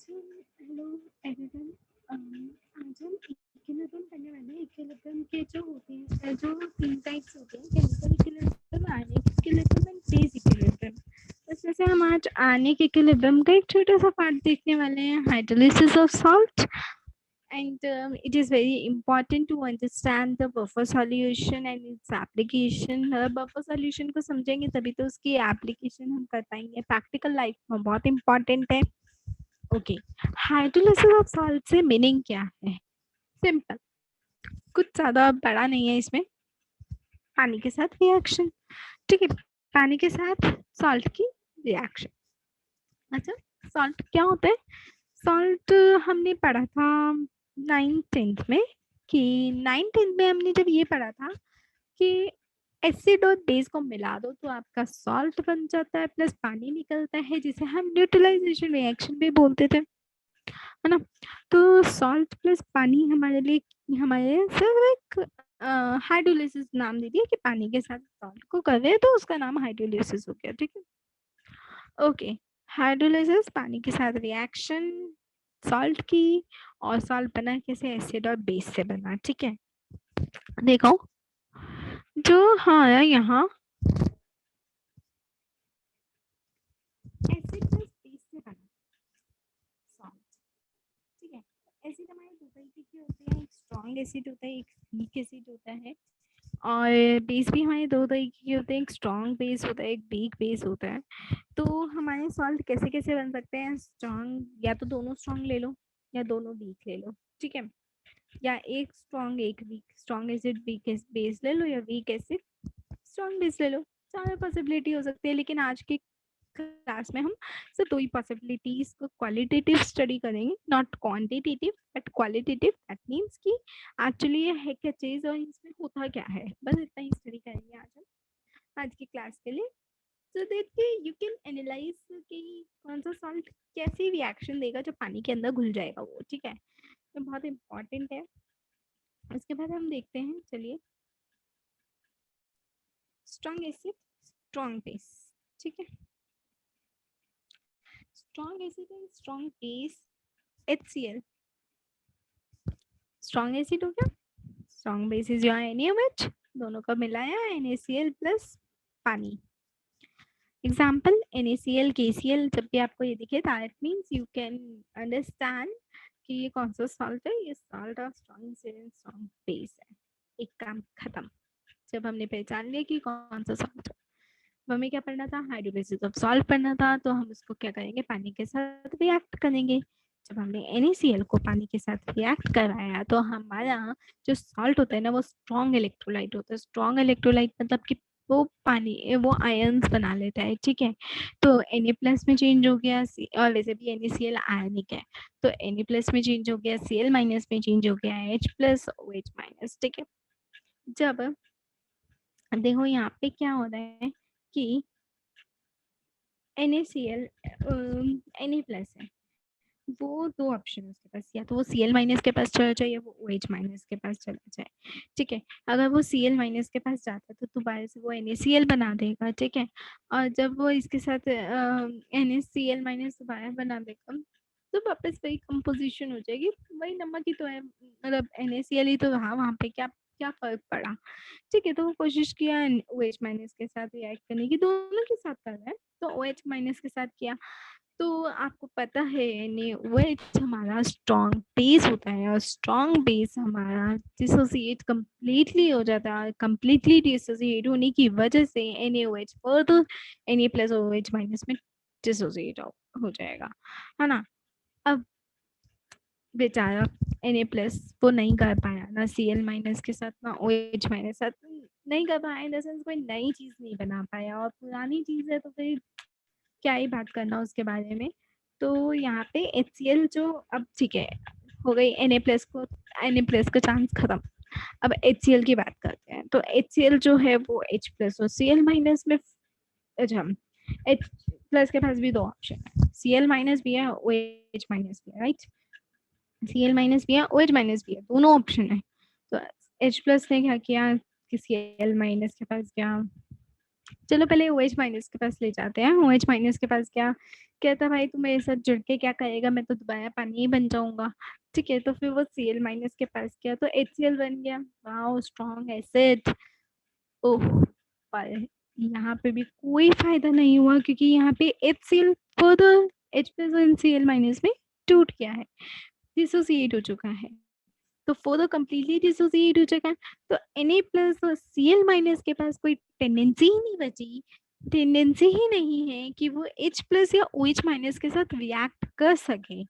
Hello everyone. आज हम equilibrium पढ़ने वाले हैं। इक्विलिब्रियम के जो होते हैं, जो तीन टाइप्स होते हैं, chemical equilibrium, ionic equilibrium and phase equilibrium. इसमें से हम आज आयनिक इक्विलिब्रियम का एक छोटा सा पार्ट देखने वाले हैं, hydrolysis of salt. And it is very important to understand the buffer solution and its application. Buffer solution को समझेंगे तभी तो उसकी एप्लीकेशन हम कर पाएंगे, प्रैक्टिकल लाइफ में बहुत इंपॉर्टेंट है। ओके, हाइड्रोलिसिस ऑफ सॉल्ट से मीनिंग क्या है? सिंपल, कुछ ज्यादा बड़ा नहीं है इसमें। पानी के साथ रिएक्शन, ठीक है, पानी के साथ सॉल्ट की रिएक्शन। अच्छा, सॉल्ट क्या होता है? सॉल्ट हमने पढ़ा था 9th-10th में, कि 9th-10th में हमने जब ये पढ़ा था कि एसिड और बेस को मिला दो तो आपका सॉल्ट बन जाता है, प्लस पानी निकलता है, जिसे हम न्यूट्रलाइजेशन रिएक्शन भी बोलते थे, है ना। तो सॉल्ट प्लस पानी हमारे लिए, हमारे सिर्फ एक हाइड्रोलिसिस नाम दे दिया कि पानी के साथ सॉल्ट को कर रहे हैं, तो उसका नाम हाइड्रोलिसिस हो गया, ठीक है। ओके, हाइड्रोलिसिस पानी के साथ रिएक्शन सॉल्ट की, और सॉल्ट बना कैसे? एसिड और बेस से बना, ठीक है। देखो जो हाँ यहाँ एसिड प्लस बेस से बना सॉल्ट, ठीक है। एसिड हमारे दो तरीके के होते हैं, एक स्ट्रॉन्ग एसिड होता है, एक वीक एसिड होता है। और बेस भी हमारे दो तरीके के होते हैं, एक स्ट्रॉन्ग बेस होता है, एक वीक बेस होता है। तो हमारे सॉल्ट कैसे कैसे बन सकते हैं? स्ट्रॉन्ग, या तो दोनों स्ट्रॉन्ग ले लो या दोनों वीक ले लो, ठीक है। या एक स्ट्रॉन्ग एक weak, strong acid weak base ले लो, या वीक एसिड स्ट्रॉन्ग बेस ले लो। सारे पॉसिबिलिटी हो सकती है, लेकिन आज की क्लास में हम सिर्फ दो ही पॉसिबिलिटीज को क्वालिटेटिव स्टडी करेंगे, not quantitative but qualitative. That means कि एक्चुअली ये है क्या चीज और इसमें होता क्या है, बस इतना ही स्टडी करेंगे आज हम आज की क्लास के लिए। सो दैट कि यू कैन एनालाइज कि कौन सा सॉल्ट कैसी रिएक्शन देगा जो पानी के अंदर घुल जाएगा वो, ठीक है। तो बहुत इंपॉर्टेंट है। उसके बाद हम देखते हैं, चलिए, स्ट्रॉन्ग एसिड स्ट्रॉन्ग बेस, ठीक है। Strong acid and strong base, HCl। Strong acid हो गया, strong base is your NaOH, दोनों का मिलाया NaCl प्लस पानी। एग्जाम्पल NaCl KCl, जब भी आपको ये दिखे that means you can understand कि ये कौन सा सॉल्ट है, ये salt of strong acid and strong base है। एक काम खत्म। जब हमने पहचान लिया कि कौन सा सॉल्ट है, हमें क्या पढ़ना था? हाइड्रोलिसिस ऑफ सॉल्ट पढ़ना था। तो हम उसको क्या करेंगे? पानी के साथ रिएक्ट करेंगे। जब हमने NaCl को पानी के साथ रिएक्ट कराया तो हमारा जो सॉल्ट होता है ना, वो स्ट्रॉन्ग इलेक्ट्रोलाइट होता है। स्ट्रॉन्ग इलेक्ट्रोलाइट मतलब कि वो पानी, वो आयंस बना लेता है, ठीक है। तो Na+ में चेंज हो गया, और वैसे भी NaCl आयनिक है, तो Na+ में चेंज हो गया, Cl- में चेंज हो गया, H+ OH-, ठीक है। जब देखो यहाँ पे क्या हो रहा है कि NaCl Na+ है, वो दो ऑप्शन है उसके पास, या तो वो Cl- के पास चला जाए या वो OH- के पास चला जाए, ठीक है। अगर वो Cl- के पास जाता है तो दोबारा से वो NaCl बना देगा, ठीक है। और जब वो इसके साथ NaCl- दोबारा बना देगा तो वापस वही कंपोजिशन हो जाएगी, वही नमक ही तो है, मतलब NaCl ही तो रहा वहाँ पे, क्या क्या फर्क पड़ा, ठीक है। तो वो कोशिश किया OH- के साथ रिएक्ट करने की, दोनों के साथ कर रहा है, तो OH- के साथ किया। तो आपको पता है NaOH हमारा स्ट्रॉन्ग बेस होता है, और स्ट्रॉन्ग बेस हमारा डिसोसिएट कंप्लीटली हो जाता है। कंप्लीटली डिसोसिएट होने की वजह से NaOH फर्दर Na+ और OH- में डिसोसिएट हो जाएगा, है ना। अब बेचारा Na+ वो नहीं कर पाया, ना Cl- के साथ ना OH- साथ नहीं कर पाया, इन द सेंस कोई नई चीज नहीं बना पाया, और पुरानी चीज है तो फिर क्या ही बात करना उसके बारे में। तो यहाँ पे HCl जो, अब ठीक है, हो गई Na+ का चांस खत्म। अब HCl की बात करते हैं, तो HCl जो है वो H+ और Cl- में, अच्छा, H+ के पास भी दो ऑप्शन है, Cl- भी है, OH- भी है, राइट। Cl- भी है, OH- भी है, दोनों ऑप्शन है। तो H+ ने क्या किया कि Cl- के पास गया, चलो पहले OH माइनस के पास ले जाते हैं। OH माइनस के पास क्या कहता, भाई तू मेरे साथ जुड़ के क्या करेगा, मैं तो दोबारा पानी ही बन जाऊंगा। ठीक है, तो फिर वो Cl माइनस के पास किया तो HCl बन गया। Wow, strong acid. ओह, पर यहाँ पे भी कोई फायदा नहीं हुआ, क्योंकि यहाँ पे HCl फर्दर H प्लस और Cl माइनस में टूट गया है, डिसोसिएट हो चुका है। तो फर्दर कंप्लीटली डिसोसिएट हो चुका है। तो Na प्लस और Cl माइनस के पास कोई टेंडेंसी ही नहीं बची, टेंडेंसी ही नहीं है कि वो H प्लस या OH माइनस के साथ रिएक्ट कर सके।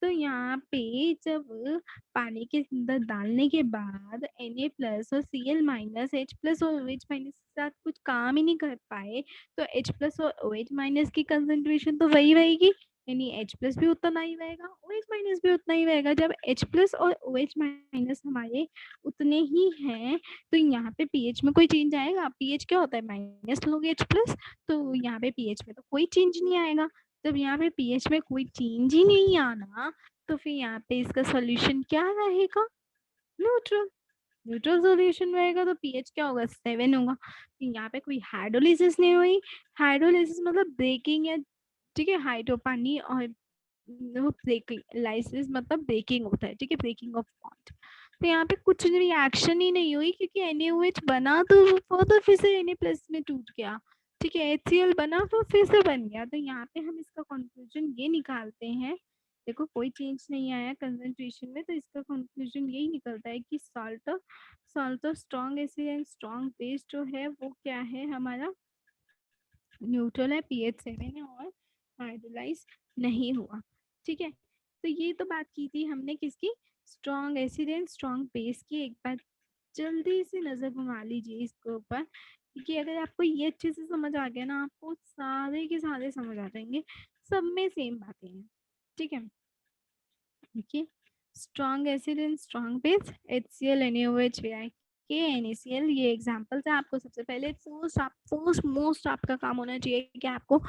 तो यहाँ पे जब पानी के अंदर डालने के बाद Na प्लस और Cl माइनस H प्लस और OH माइनस के साथ कुछ काम ही नहीं कर पाए, तो H प्लस और OH माइनस की कंसेंट्रेशन तो वही रहेगी, यानी H प्लस भी उतना ही रहेगा, OH माइनस भी उतना ही रहेगा। जब H प्लस और OH माइनस हमारे उतने ही हैं, तो यहाँ पे pH में कोई चेंज आएगा? pH क्या होता है, माइनस लोगे H प्लस, तो यहाँ पे pH में तो कोई चेंज नहीं आएगा। जब यहाँ पे pH में कोई चेंज ही नहीं आना, तो फिर यहाँ पे इसका सॉल्यूशन क्या रहेगा, न्यूट्रल। न्यूट्रल सॉल्यूशन रहेगा तो पीएच क्या होगा, 7 होगा। यहाँ पे कोई हाइड्रोलिसिस नहीं हुई। हाइड्रोलिसिस मतलब ब्रेकिंग है, ठीक है, हाइड्रो पानी और वो ब्रेकिंग, लाइसिस मतलब ब्रेकिंग होता है, ठीक है, ब्रेकिंग ऑफ बॉन्ड। तो यहाँ पे कुछ रिएक्शन ही नहीं हुई, क्योंकि NaOH बना तो फर्दर फिर से Na प्लस में टूट गया, ठीक है, HCl बना फिर से बन गया। तो यहाँ पे हम इसका कंक्लूजन ये निकालते हैं, देखो कोई चेंज नहीं आया कंसंट्रेशन में, तो इसका कंक्लूजन यही निकलता है कि salt strong acid and strong base जो है वो क्या है हमारा, न्यूट्रल है, pH 7 है और हाइड्रोलाइज नहीं हुआ। ठीक है, तो ये तो बात की थी हमने किसकी, strong acid and strong base की। एक बार जल्दी से नजर घुमा लीजिए इसके ऊपर, क्योंकि अगर आपको ये अच्छे से समझ आ गया ना, आपको सारे के सारे समझ आ जाएंगे, सब में सेम बातें हैं। ठीक है, देखिए, strong acid and strong base, HCl NaOH के NaCl, ये एग्जांपल्स है। आपको सबसे पहले फर्स्ट मोस्ट आपका काम होना चाहिए कि आपको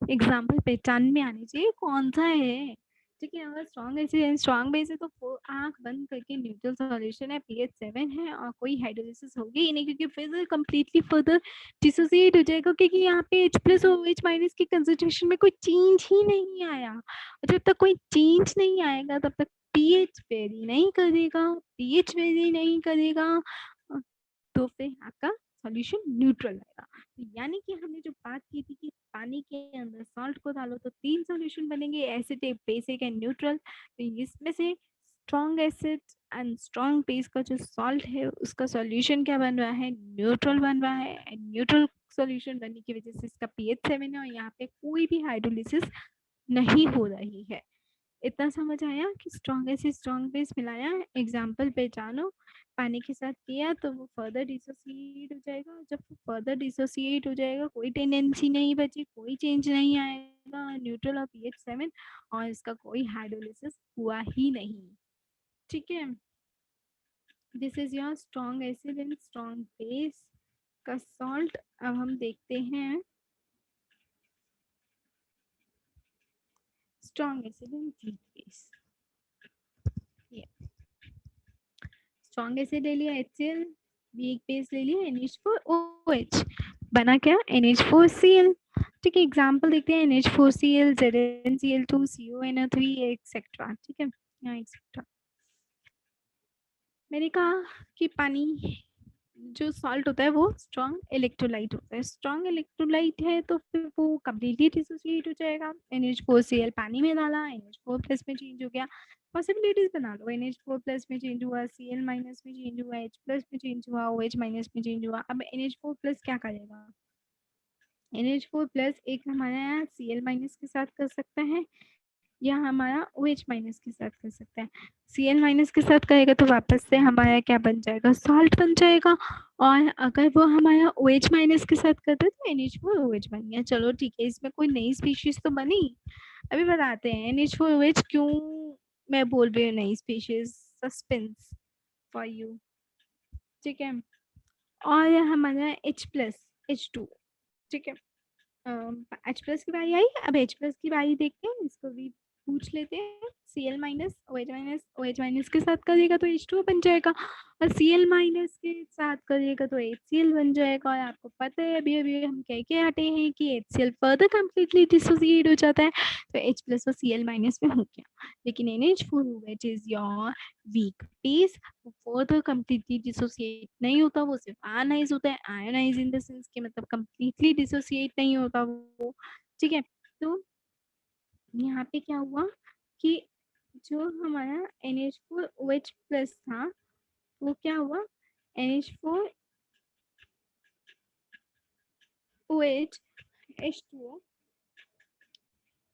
एग्जांपल पहचान में आनी चाहिए कौन सा है। ठीक है, अगर strong acid and strong base है तो आंख बंद करके न्यूट्रल सॉल्यूशन है, pH 7 है और कोई हाइड्रोलिसिस होगी ही नहीं, क्योंकि फिर कंप्लीटली फर्दर डिसोसिएट हो जाएगा, क्योंकि यहाँ पे H प्लस और OH माइनस की कंसंट्रेशन में कोई चेंज ही नहीं आया। जब तक कोई चेंज नहीं आएगा तब तक पीएच वेरी नहीं करेगा, पीएच वेरी नहीं करेगा, तो फिर आपका सॉल्यूशन न्यूट्रल आएगा। तो यानी कि हमने जो बात की थी कि पानी के अंदर सॉल्ट को डालो तो 3 सॉल्यूशन बनेंगे, एसिड, बेसिक एंड न्यूट्रल। तो इसमें से strong acid and strong base का जो सॉल्ट है उसका सॉल्यूशन क्या बन रहा है, न्यूट्रल बन रहा है। एंड न्यूट्रल सॉल्यूशन बनने की वजह से इसका पीएच 7 है और यहाँ पे कोई भी हाइड्रोलिसिस नहीं हो रही है। इतना समझ आया कि स्ट्रॉन्ग एसिड स्ट्रॉन्ग बेस मिलाया, एग्जाम्पल पहचानो, पानी के साथ किया तो वो फर्दर डिसोसिएट हो जाएगा। जब फर्दर डिसोसिएट हो जाएगा कोई टेंडेंसी नहीं बची, कोई चेंज नहीं आएगा, न्यूट्रल और pH 7, और इसका कोई हाइड्रोलिसिस हुआ ही नहीं। ठीक है, this is your strong acid and strong base का सॉल्ट। अब हम देखते हैं strong acid and weak base. Strong acid ले लिया HCl, वीक बेस ले लिया NH4OH, बना क्या, NH4Cl। ठीक है, एग्जांपल देखते हैं, NH4Cl, ZnCl2, CONO3 एक्सेट्रा। ठीक है, यहाँ एक्सेट्रा। मैंने कहा कि पानी जो सॉल्ट होता है वो स्ट्रॉन्ग इलेक्ट्रोलाइट होता है, स्ट्रॉन्ग इलेक्ट्रोलाइट है तो फिर वो कम्प्लीटली डिसोसिएट हो जाएगा। NH4Cl पानी में डाला, NH4 प्लस में चेंज हो गया, पॉसिबिलिटीज बना लो, NH4 प्लस में चेंज हुआ, Cl माइनस में चेंज हुआ, H प्लस में चेंज हुआ, OH माइनस में चेंज हुआ। अब NH4 प्लस क्या करेगा, NH4 प्लस एक हमारा यहाँ Cl माइनस के साथ कर सकता है या हमारा OH माइनस के साथ कर सकता है। Cl माइनस के साथ करेगा तो वापस से हमारा क्या बन जाएगा, सॉल्ट बन जाएगा। और अगर वो हमारा OH माइनस के साथ करता है तो NH4OH बन गया। चलो ठीक है, इसमें कोई नई स्पीशीज तो बनी, अभी बताते हैं NH4OH क्यों मैं बोल रही हूँ नई स्पीशीज, सस्पेंस फॉर यू। ठीक है, और हमारा H प्लस H2, ठीक है, H प्लस की बारी आई। अब H प्लस की बारी देखते हैं, इसको भी पूछ लेते हैं। Cl माइनस OH माइनस के साथ करिएगा तो H2O बन जाएगा, और Cl माइनस के साथ करिएगा तो HCl बन जाएगा। और आपको पता है अभी अभी हम कह के हटे हैं कि HCl फर्दर कम्प्लीटली डिसोसिएट हो जाता है, तो H प्लस और Cl माइनस में हो गया। लेकिन NH4 which is your weak base, वो फर्दर कम्प्लीटली डिसोसिएट नहीं होता, वो सिर्फ आयनाइज होता है। आयनाइज इन द सेंस के मतलब कम्प्लीटली डिसोसिएट नहीं होता वो, ठीक है। तो यहाँ पे क्या हुआ कि जो हमारा NH4OH प्लस था वो क्या हुआ, NH4OH H2O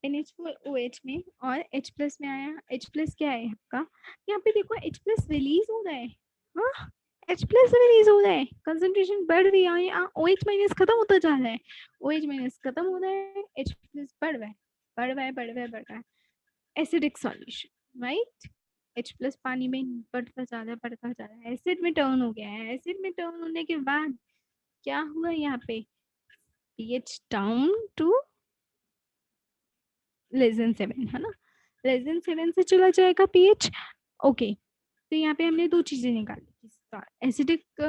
NH4OH में और H प्लस में आया। H प्लस क्या है आपका, यहाँ पे देखो H प्लस रिलीज हो रहा है, हाँ H प्लस रिलीज हो रहा है, कंसंट्रेशन बढ़ रही है, यहाँ OH माइनस खत्म होता जा रहा है, OH माइनस खत्म हो रहा है, H प्लस बढ़ रहा है, बढ़ रहा है, बढ़ रहा है, बढ़ रहा है। Acidic solution, right. H plus पानी में बढ़ता जा रहा है, बढ़ता जा रहा है, एसिड में टर्न हो गया है। एसिड में टर्न होने के बाद क्या हुआ यहाँ पे, pH डाउन टू <7 है ना, <7 से चला जाएगा pH। ओके, तो यहाँ पे हमने दो चीजें निकाली, एसिडिक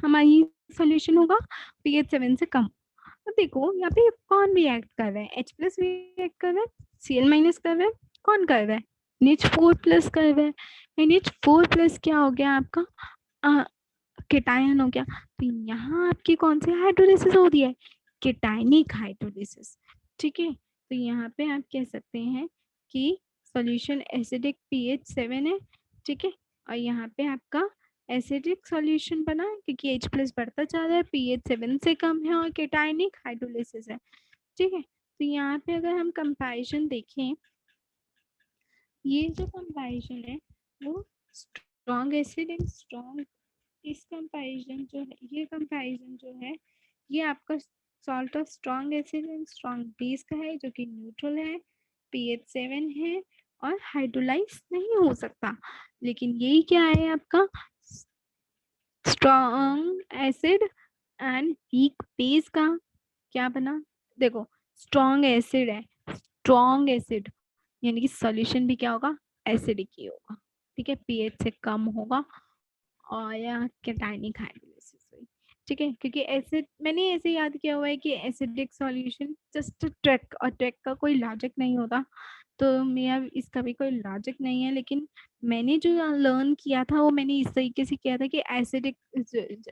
हमारी सॉल्यूशन होगा pH 7 से कम। तो देखो यहाँ पे कौन रिएक्ट कर रहा है, H प्लस रिएक्ट कर रहा है, Cl माइनस कर रहा है, कौन कर रहा है, NH4 प्लस कर रहा है। NH4 प्लस क्या हो गया आपका, केटायन हो गया। तो यहाँ आपकी कौन सी हाइड्रोलिसिस हो रही है, केटायनिक हाइड्रोलिसिस, ठीक है। तो यहाँ पे आप कह सकते हैं कि सॉल्यूशन एसिडिक pH 7 है, ठीक है। और यहाँ पे आपका एसिडिक सॉल्यूशन बना क्योंकि H प्लस बढ़ता जा रहा है, pH 7 से कम है और केटायनिक हाइड्रोलिसिस है, ठीक है। तो यहाँ पे अगर हम कंपैरिजन देखें, ये जो कंपैरिजन है वो स्ट्रॉन्ग एसिड एंड स्ट्रॉन्ग, इस कंपैरिजन जो है, ये कंपैरिजन जो है ये आपका salt of strong acid and strong base का है, जो कि न्यूट्रल है, pH 7 है और हाइड्रोलाइज नहीं हो सकता। लेकिन यही क्या है आपका strong acid and weak base का क्या बना, देखो स्ट्रॉन्ग एसिड है, स्ट्रॉन्ग एसिड यानी कि सॉल्यूशन भी क्या होगा, एसिडिक ही होगा, ठीक है, pH से कम होगा और या केटायनिक हाइड्रोलिसिस हुई, ठीक है। क्योंकि एसिड मैंने ऐसे याद किया हुआ है कि एसिडिक सॉल्यूशन जस्ट ट्रैक, और ट्रैक का कोई लॉजिक नहीं होता, तो मेरा इसका भी कोई लॉजिक नहीं है। लेकिन मैंने जो लर्न किया था वो मैंने इस तरीके से किया था कि एसिडिक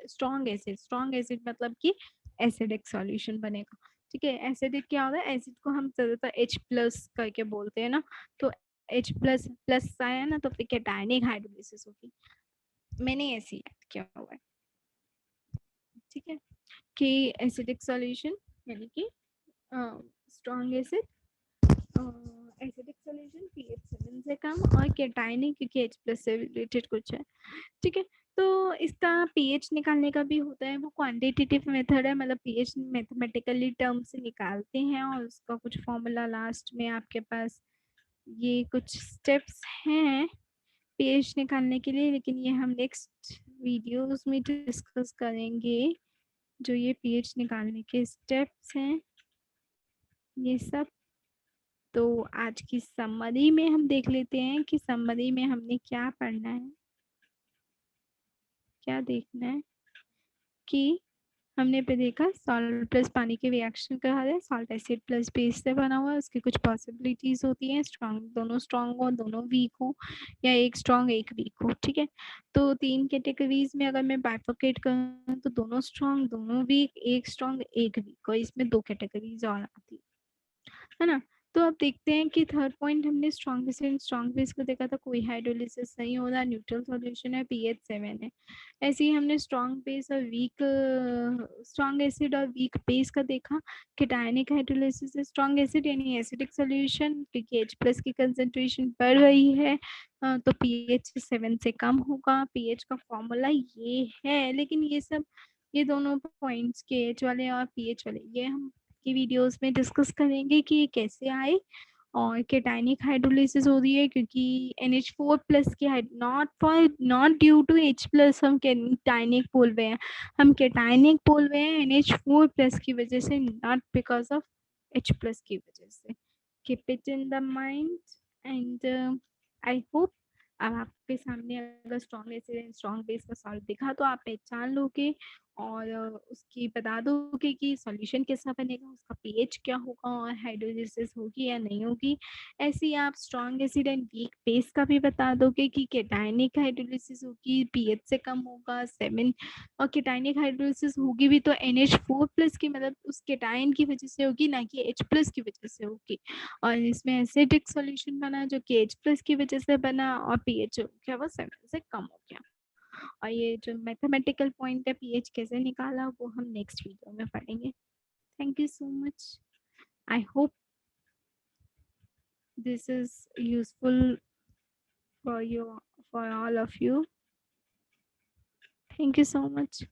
स्ट्रॉन्ग एसिड मतलब कि एसिडिक सॉल्यूशन बनेगा, ठीक है। एसिडिक क्या होता है, एसिड को हम ज्यादातर H प्लस करके बोलते हैं ना, तो H प्लस प्लस आया ना तो फिर केटायनिक हाइड्रोलिसिस होगी, मैंने ऐसे याद किया हुआ है, ठीक है। कि एसिडिक सॉल्यूशन यानी कि strong acid, acidic solution pH 7 से कम और केटायनिक क्योंकि H प्लस से रिलेटेड कुछ है, ठीक है। तो इसका pH निकालने का भी होता है, वो क्वांटिटेटिव मेथड है, मतलब pH मैथमेटिकली टर्म से निकालते हैं और उसका कुछ फॉर्मूला लास्ट में आपके पास, ये कुछ स्टेप्स हैं pH निकालने के लिए, लेकिन ये हम नेक्स्ट वीडियोस में डिस्कस करेंगे। जो ये pH निकालने के स्टेप्स हैं ये सब, तो आज की समरी में हम देख लेते हैं कि समरी में हमने क्या पढ़ना है, क्या देखना है। कि हमने पे देखा सॉल्ट प्लस पानी के रिएक्शन कहा है, सॉल्ट एसिड प्लस बेस से बना हुआ है, उसकी कुछ पॉसिबिलिटीज होती हैं, स्ट्रॉन्ग दोनों स्ट्रॉन्ग हो दोनों वीक हो, या एक स्ट्रॉन्ग एक वीक हो, ठीक है। तो तीन कैटेगरीज में अगर मैं बाइफरकेट करूँ तो दोनों स्ट्रॉन्ग दोनों वीक, एक स्ट्रॉन्ग एक वीक, और इसमें दो कैटेगरीज और आती है ना। तो अब देखते हैं कि थर्ड पॉइंट हमने स्ट्रॉन्ग एसिड स्ट्रॉन्ग बेस को देखा था, कोई हाइड्रोलिसिस नहीं हो रहा, न्यूट्रल सॉल्यूशन है, pH 7 है। ऐसे ही हमने स्ट्रॉन्ग बेस और वीक, स्ट्रॉन्ग एसिड और वीक बेस का देखा, केटायनिक हाइड्रोलिसिस है, स्ट्रॉन्ग एसिड यानी एसिडिक सॉल्यूशन क्योंकि H प्लस की कंसंट्रेशन बढ़ रही है, तो pH 7 से कम होगा, pH का फॉर्मूला ये है। लेकिन ये सब, ये दोनों पॉइंट्स KH वाले और pH वाले, ये हम की वीडियोस में डिस्कस करेंगे कि ये कैसे आए। और केटायनिक हाइड्रोलिसिस हो रही है क्योंकि NH4 प्लस की not due to H plus हम केटायनिक बोल रहे हैं, हम केटायनिक बोल रहे हैं NH4 प्लस की वजह से, not because of H plus की वजह से, keep it in the mind and I hope अब आपके सामने अगर स्ट्रॉन्ग एसिड स्ट्रॉन्ग बेस का सॉल्व दिखा तो आप पहचान लोगे और उसकी बता दोगे कि सॉल्यूशन कैसा बनेगा, उसका पीएच क्या होगा और हाइड्रोलिसिस होगी या नहीं होगी। ऐसे ही आप strong acid and weak base का भी बता दोगे कि केटायनिक हाइड्रोलिसिस होगी, पीएच से कम होगा 7 और केटायनिक हाइड्रोलिसिस होगी भी तो NH4+ की मतलब उस केटायन की वजह से होगी, ना कि H+ की वजह से होगी। और इसमें एसिडिक सॉल्यूशन बना जो कि H+ की वजह से बना और पीएच जो क्या वो 7 से कम हो गया। और ये जो मैथमेटिकल पॉइंट है पीएच कैसे निकाला वो हम नेक्स्ट वीडियो में पढ़ेंगे। Thank you so much. I hope this is useful for you, for all of you. Thank you so much.